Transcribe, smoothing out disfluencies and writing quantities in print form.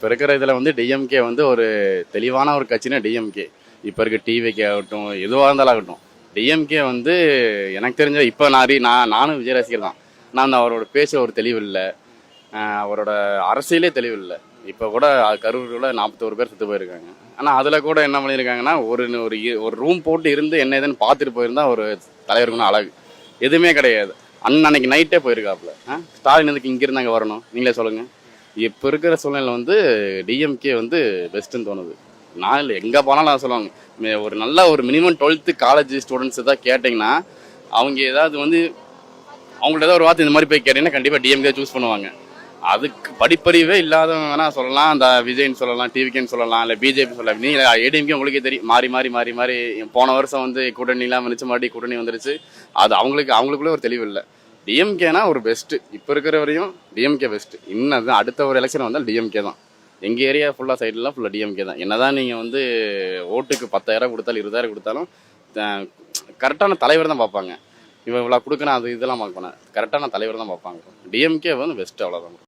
இப்போ இருக்கிற இதில் வந்து டிஎம்கே வந்து ஒரு தெளிவான ஒரு கட்சினா டிஎம்கே. இப்போ இருக்க டிவிகே ஆகட்டும், எதுவாக இருந்தாலும் ஆகட்டும், டிஎம்கே வந்து எனக்கு தெரிஞ்ச இப்போ நானும் விஜய் ரசிகர் தான். நான் அவரோட பேச்சு ஒரு தெளிவு இல்லை, அவரோட அரசியலே தெளிவு இல்லை. இப்போ கூட கரூரில் 41 பேர் செத்து போயிருக்காங்க. ஆனால் அதில் கூட என்ன பண்ணியிருக்காங்கன்னா, ஒரு ஒரு ஒரு ரூம் போட்டு இருந்து என்ன ஏதுன்னு பார்த்துட்டு போயிருந்தா ஒரு தலைவருக்குன்னு அழகு. எதுவுமே கிடையாது. அன்னைக்கு நைட்டே போயிருக்காப்புல. ஸ்டாலின் எதுக்கு இங்கே இருந்தாங்க வரணும், நீங்களே சொல்லுங்கள். இப்போ இருக்கிற சூழ்நிலை வந்து டிஎம்கே வந்து பெஸ்ட்டுன்னு தோணுது. நான் இல்லை, எங்கே போனாலும் நான் சொல்லுவாங்க. ஒரு நல்ல ஒரு மினிமம் 12th காலேஜ் ஸ்டூடெண்ட்ஸ் தான் கேட்டிங்கன்னா, அவங்க ஏதாவது வந்து அவங்கள்ட்ட ஏதாவது ஒரு வார்த்தை இந்த மாதிரி போய் கேட்டிங்கன்னா கண்டிப்பாக டிஎம்கே சூஸ் பண்ணுவாங்க. அதுக்கு படிப்பறிவே இல்லாதவங்க வேணா சொல்லலாம், அந்த விஜய்ன்னு சொல்லலாம், டிவிகேன்னு சொல்லலாம், இல்லை பிஜேபி சொல்லலாம். நீங்கள் ஏடிஎம்கே உங்களுக்கே தெரியும், மாறி மாறி மாறி மாறி போன வருஷம் வந்து கூட்டணிலாம் வந்துச்சு, மறுபடியும் கூட்டணி வந்துருச்சு. அது அவங்களுக்குள்ளே ஒரு தெளிவு இல்லை. டிஎம்கேனா ஒரு பெஸ்ட்டு. இப்போ இருக்கிற வரையும் டிஎம்கே பெஸ்ட்டு. இன்னும் அடுத்த ஒரு எலெக்ஷன் வந்தால் டிஎம்கே தான். எங்கள் ஏரியா ஃபுல்லாக சைட்லாம் ஃபுல்லாக டிஎம்கே தான். என்னதான் நீங்கள் வந்து ஓட்டுக்கு 10,000 கொடுத்தாலும் 20,000 கொடுத்தாலும் கரெக்டான தலைவர் தான் பார்ப்பாங்க. இவ்வளோ கொடுக்கணும், அது இதெல்லாம் பார்க்க போனேன். கரெக்டான தலைவர் தான் பார்ப்பாங்க. டிஎம்கே வந்து பெஸ்ட்டு, அவ்வளோதான்.